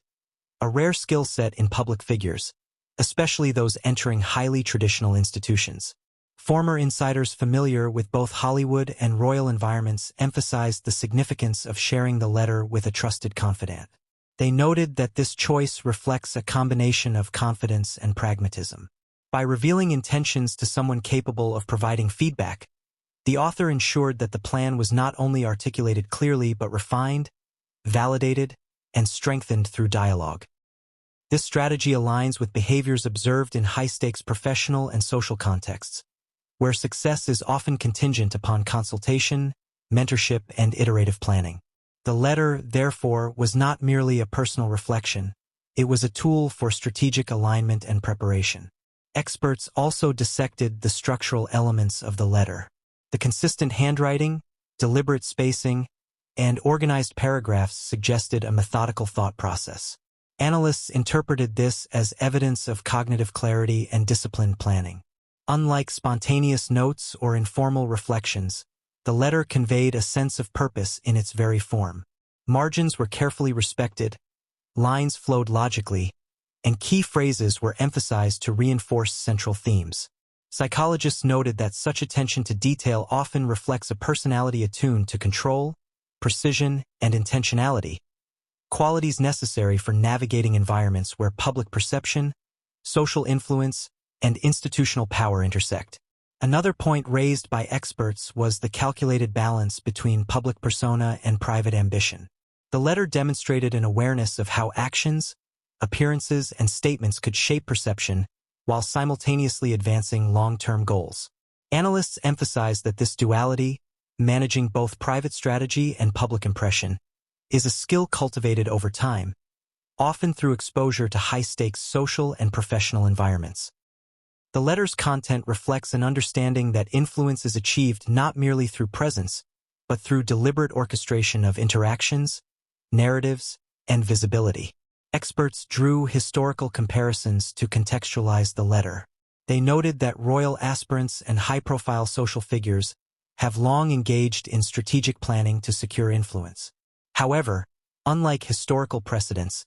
a rare skill set in public figures, especially those entering highly traditional institutions. Former insiders familiar with both Hollywood and royal environments emphasized the significance of sharing the letter with a trusted confidant. They noted that this choice reflects a combination of confidence and pragmatism. By revealing intentions to someone capable of providing feedback, the author ensured that the plan was not only articulated clearly but refined, validated, and strengthened through dialogue. This strategy aligns with behaviors observed in high-stakes professional and social contexts, where success is often contingent upon consultation, mentorship, and iterative planning. The letter, therefore, was not merely a personal reflection. It was a tool for strategic alignment and preparation. Experts also dissected the structural elements of the letter. The consistent handwriting, deliberate spacing, and organized paragraphs suggested a methodical thought process. Analysts interpreted this as evidence of cognitive clarity and disciplined planning. Unlike spontaneous notes or informal reflections, the letter conveyed a sense of purpose in its very form. Margins were carefully respected, lines flowed logically, and key phrases were emphasized to reinforce central themes. Psychologists noted that such attention to detail often reflects a personality attuned to control, precision, and intentionality, qualities necessary for navigating environments where public perception, social influence, and institutional power intersect. Another point raised by experts was the calculated balance between public persona and private ambition. The letter demonstrated an awareness of how actions, appearances, and statements could shape perception while simultaneously advancing long-term goals. Analysts emphasized that this duality, managing both private strategy and public impression, is a skill cultivated over time, often through exposure to high-stakes social and professional environments. The letter's content reflects an understanding that influence is achieved not merely through presence, but through deliberate orchestration of interactions, narratives, and visibility. Experts drew historical comparisons to contextualize the letter. They noted that royal aspirants and high-profile social figures have long engaged in strategic planning to secure influence. However, unlike historical precedents,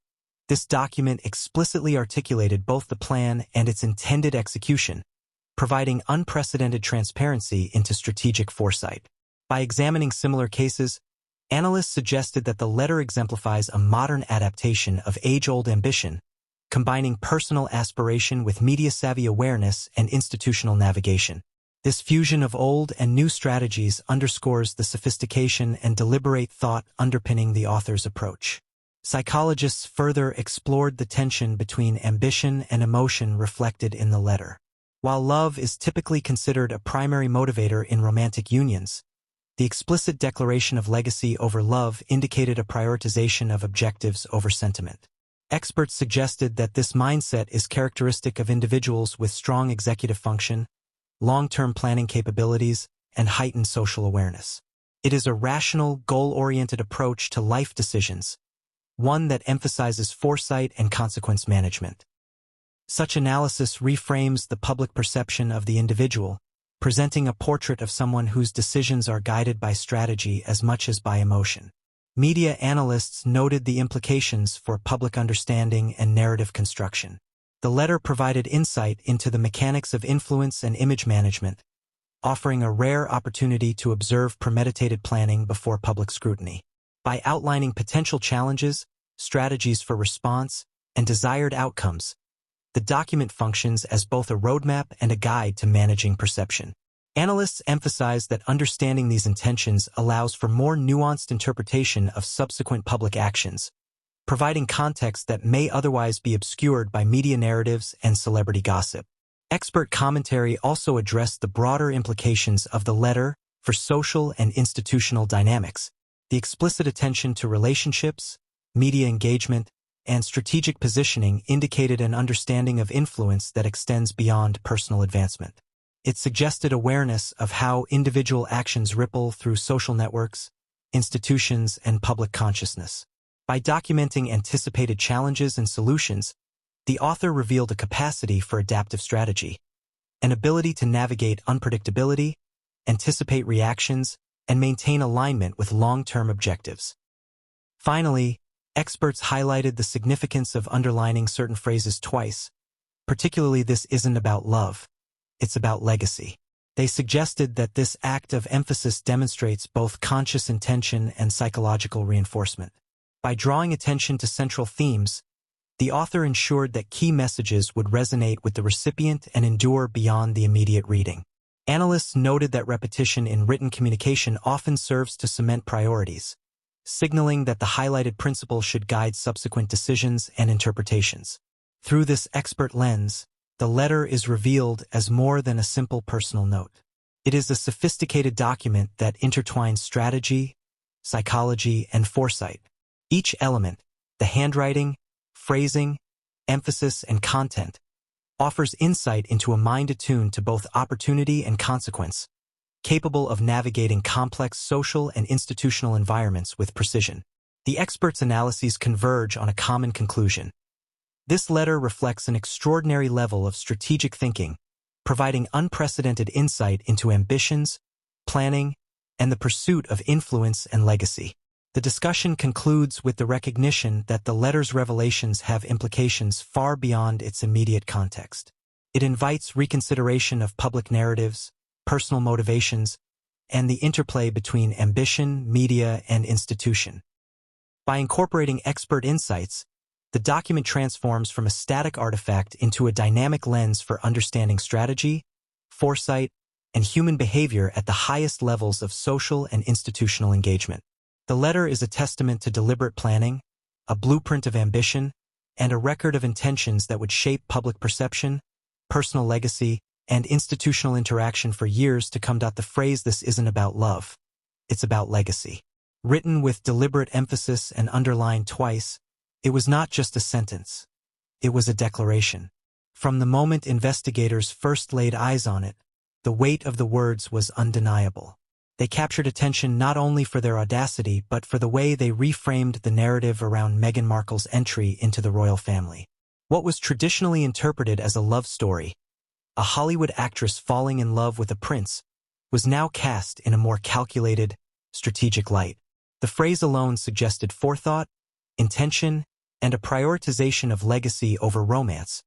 this document explicitly articulated both the plan and its intended execution, providing unprecedented transparency into strategic foresight. By examining similar cases, analysts suggested that the letter exemplifies a modern adaptation of age-old ambition, combining personal aspiration with media-savvy awareness and institutional navigation. This fusion of old and new strategies underscores the sophistication and deliberate thought underpinning the author's approach. Psychologists further explored the tension between ambition and emotion reflected in the letter. While love is typically considered a primary motivator in romantic unions, the explicit declaration of legacy over love indicated a prioritization of objectives over sentiment. Experts suggested that this mindset is characteristic of individuals with strong executive function, long-term planning capabilities, and heightened social awareness. It is a rational, goal-oriented approach to life decisions, one that emphasizes foresight and consequence management. Such analysis reframes the public perception of the individual, presenting a portrait of someone whose decisions are guided by strategy as much as by emotion. Media analysts noted the implications for public understanding and narrative construction. The letter provided insight into the mechanics of influence and image management, offering a rare opportunity to observe premeditated planning before public scrutiny. By outlining potential challenges, strategies for response, and desired outcomes, the document functions as both a roadmap and a guide to managing perception. Analysts emphasize that understanding these intentions allows for more nuanced interpretation of subsequent public actions, providing context that may otherwise be obscured by media narratives and celebrity gossip. Expert commentary also addressed the broader implications of the letter for social and institutional dynamics. The explicit attention to relationships, media engagement, and strategic positioning indicated an understanding of influence that extends beyond personal advancement. It suggested awareness of how individual actions ripple through social networks, institutions, and public consciousness. By documenting anticipated challenges and solutions, the author revealed a capacity for adaptive strategy, an ability to navigate unpredictability, anticipate reactions, and maintain alignment with long-term objectives. Finally, experts highlighted the significance of underlining certain phrases twice, particularly "this isn't about love, it's about legacy." They suggested that this act of emphasis demonstrates both conscious intention and psychological reinforcement. By drawing attention to central themes, the author ensured that key messages would resonate with the recipient and endure beyond the immediate reading. Analysts noted that repetition in written communication often serves to cement priorities, signaling that the highlighted principle should guide subsequent decisions and interpretations. Through this expert lens, the letter is revealed as more than a simple personal note. It is a sophisticated document that intertwines strategy, psychology, and foresight. Each element, the handwriting, phrasing, emphasis, and content, offers insight into a mind attuned to both opportunity and consequence, capable of navigating complex social and institutional environments with precision. The experts' analyses converge on a common conclusion. This letter reflects an extraordinary level of strategic thinking, providing unprecedented insight into ambitions, planning, and the pursuit of influence and legacy. The discussion concludes with the recognition that the letter's revelations have implications far beyond its immediate context. It invites reconsideration of public narratives, personal motivations, and the interplay between ambition, media, and institution. By incorporating expert insights, the document transforms from a static artifact into a dynamic lens for understanding strategy, foresight, and human behavior at the highest levels of social and institutional engagement. The letter is a testament to deliberate planning, a blueprint of ambition, and a record of intentions that would shape public perception, personal legacy, and institutional interaction for years to come. The phrase "this isn't about love, it's about legacy," written with deliberate emphasis and underlined twice, it was not just a sentence, it was a declaration. From the moment investigators first laid eyes on it, the weight of the words was undeniable. They captured attention not only for their audacity but for the way they reframed the narrative around Meghan Markle's entry into the royal family. What was traditionally interpreted as a love story, a Hollywood actress falling in love with a prince, was now cast in a more calculated, strategic light. The phrase alone suggested forethought, intention, and a prioritization of legacy over romance,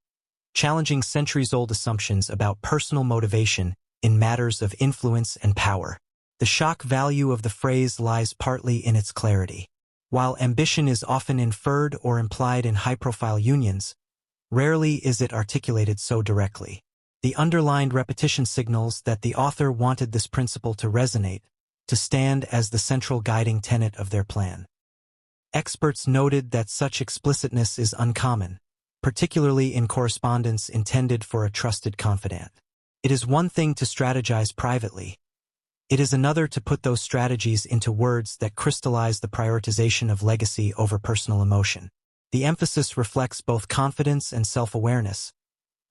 challenging centuries-old assumptions about personal motivation in matters of influence and power. The shock value of the phrase lies partly in its clarity. While ambition is often inferred or implied in high-profile unions, rarely is it articulated so directly. The underlined repetition signals that the author wanted this principle to resonate, to stand as the central guiding tenet of their plan. Experts noted that such explicitness is uncommon, particularly in correspondence intended for a trusted confidant. It is one thing to strategize privately. It is another to put those strategies into words that crystallize the prioritization of legacy over personal emotion. The emphasis reflects both confidence and self-awareness,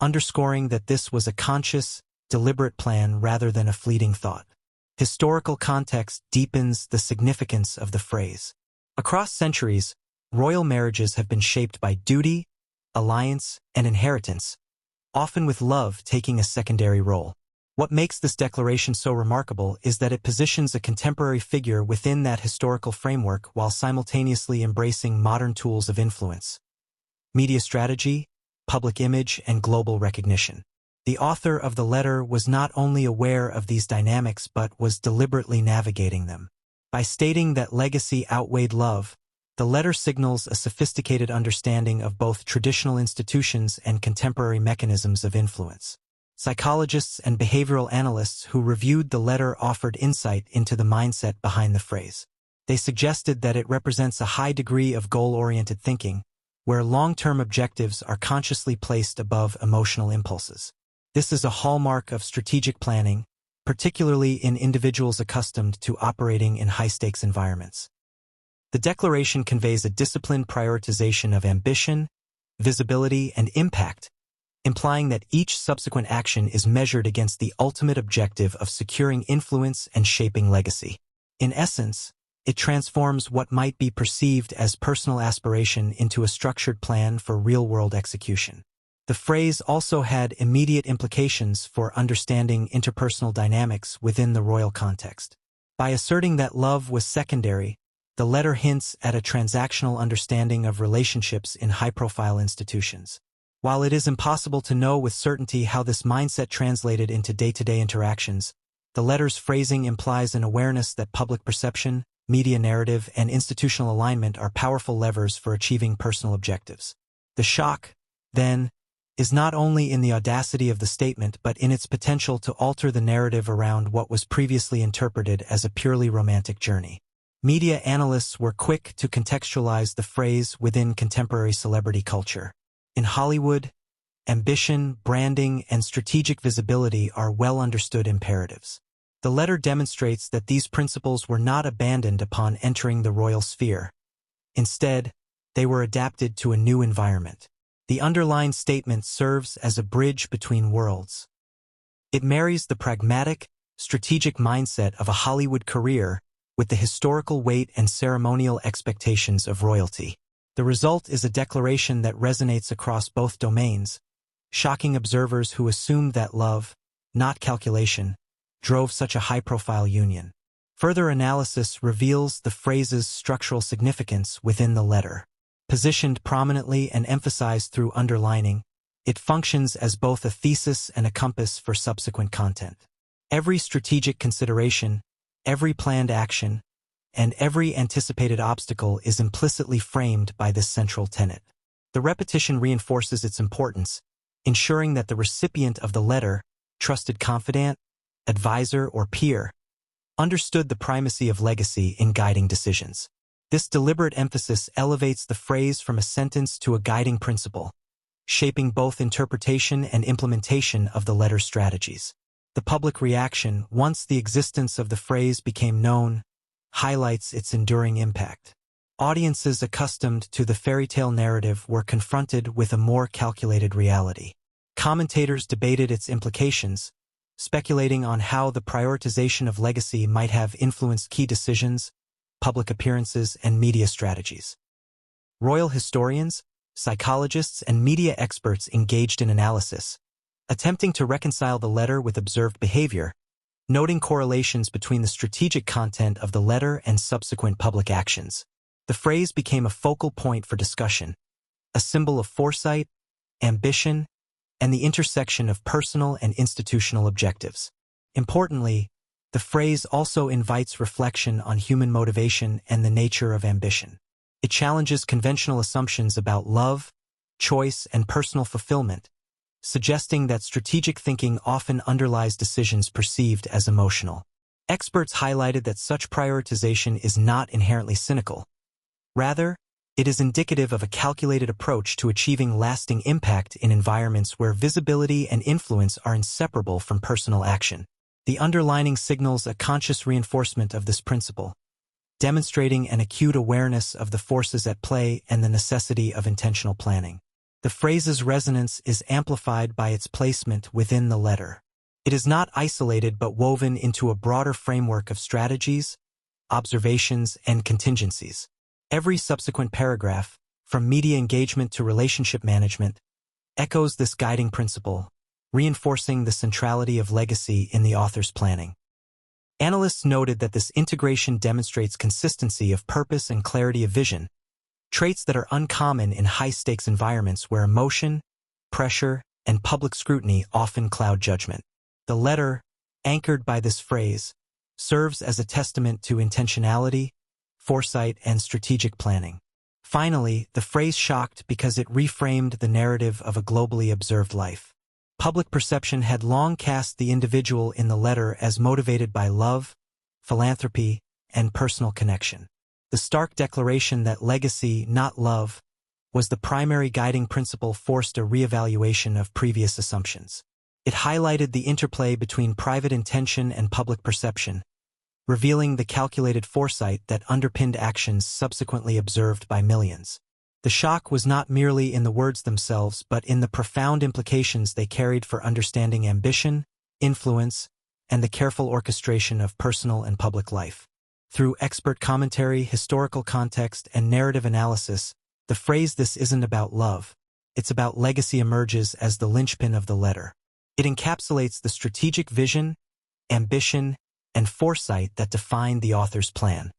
underscoring that this was a conscious, deliberate plan rather than a fleeting thought. Historical context deepens the significance of the phrase. Across centuries, royal marriages have been shaped by duty, alliance, and inheritance, often with love taking a secondary role. What makes this declaration so remarkable is that it positions a contemporary figure within that historical framework while simultaneously embracing modern tools of influence, media strategy, public image, and global recognition. The author of the letter was not only aware of these dynamics but was deliberately navigating them. By stating that legacy outweighed love, the letter signals a sophisticated understanding of both traditional institutions and contemporary mechanisms of influence. Psychologists and behavioral analysts who reviewed the letter offered insight into the mindset behind the phrase. They suggested that it represents a high degree of goal-oriented thinking, where long-term objectives are consciously placed above emotional impulses. This is a hallmark of strategic planning, particularly in individuals accustomed to operating in high-stakes environments. The declaration conveys a disciplined prioritization of ambition, visibility, and impact, implying that each subsequent action is measured against the ultimate objective of securing influence and shaping legacy. In essence, it transforms what might be perceived as personal aspiration into a structured plan for real-world execution. The phrase also had immediate implications for understanding interpersonal dynamics within the royal context. By asserting that love was secondary, the letter hints at a transactional understanding of relationships in high-profile institutions. While it is impossible to know with certainty how this mindset translated into day-to-day interactions, the letter's phrasing implies an awareness that public perception, media narrative, and institutional alignment are powerful levers for achieving personal objectives. The shock, then, is not only in the audacity of the statement but in its potential to alter the narrative around what was previously interpreted as a purely romantic journey. Media analysts were quick to contextualize the phrase within contemporary celebrity culture. In Hollywood, ambition, branding, and strategic visibility are well-understood imperatives. The letter demonstrates that these principles were not abandoned upon entering the royal sphere. Instead, they were adapted to a new environment. The underlined statement serves as a bridge between worlds. It marries the pragmatic, strategic mindset of a Hollywood career with the historical weight and ceremonial expectations of royalty. The result is a declaration that resonates across both domains, shocking observers who assumed that love, not calculation, drove such a high-profile union. Further analysis reveals the phrase's structural significance within the letter. Positioned prominently and emphasized through underlining, it functions as both a thesis and a compass for subsequent content. Every strategic consideration, every planned action, and every anticipated obstacle is implicitly framed by this central tenet. The repetition reinforces its importance, ensuring that the recipient of the letter, trusted confidant, advisor, or peer, understood the primacy of legacy in guiding decisions. This deliberate emphasis elevates the phrase from a sentence to a guiding principle, shaping both interpretation and implementation of the letter's strategies. The public reaction, once the existence of the phrase became known, highlights its enduring impact. Audiences accustomed to the fairy tale narrative were confronted with a more calculated reality. Commentators debated its implications, speculating on how the prioritization of legacy might have influenced key decisions, public appearances, and media strategies. Royal historians, psychologists, and media experts engaged in analysis, attempting to reconcile the letter with observed behavior, noting correlations between the strategic content of the letter and subsequent public actions. The phrase became a focal point for discussion, a symbol of foresight, ambition, and the intersection of personal and institutional objectives. Importantly, the phrase also invites reflection on human motivation and the nature of ambition. It challenges conventional assumptions about love, choice, and personal fulfillment, suggesting that strategic thinking often underlies decisions perceived as emotional. Experts highlighted that such prioritization is not inherently cynical. Rather, it is indicative of a calculated approach to achieving lasting impact in environments where visibility and influence are inseparable from personal action. The underlining signals a conscious reinforcement of this principle, demonstrating an acute awareness of the forces at play and the necessity of intentional planning. The phrase's resonance is amplified by its placement within the letter. It is not isolated but woven into a broader framework of strategies, observations, and contingencies. Every subsequent paragraph, from media engagement to relationship management, echoes this guiding principle, reinforcing the centrality of legacy in the author's planning. Analysts noted that this integration demonstrates consistency of purpose and clarity of vision, traits that are uncommon in high-stakes environments where emotion, pressure, and public scrutiny often cloud judgment. The letter, anchored by this phrase, serves as a testament to intentionality, foresight, and strategic planning. Finally, the phrase shocked because it reframed the narrative of a globally observed life. Public perception had long cast the individual in the letter as motivated by love, philanthropy, and personal connection. The stark declaration that legacy, not love, was the primary guiding principle forced a reevaluation of previous assumptions. It highlighted the interplay between private intention and public perception, revealing the calculated foresight that underpinned actions subsequently observed by millions. The shock was not merely in the words themselves but in the profound implications they carried for understanding ambition, influence, and the careful orchestration of personal and public life. Through expert commentary, historical context, and narrative analysis, the phrase "this isn't about love, it's about legacy" emerges as the linchpin of the letter. It encapsulates the strategic vision, ambition, and foresight that define the author's plan.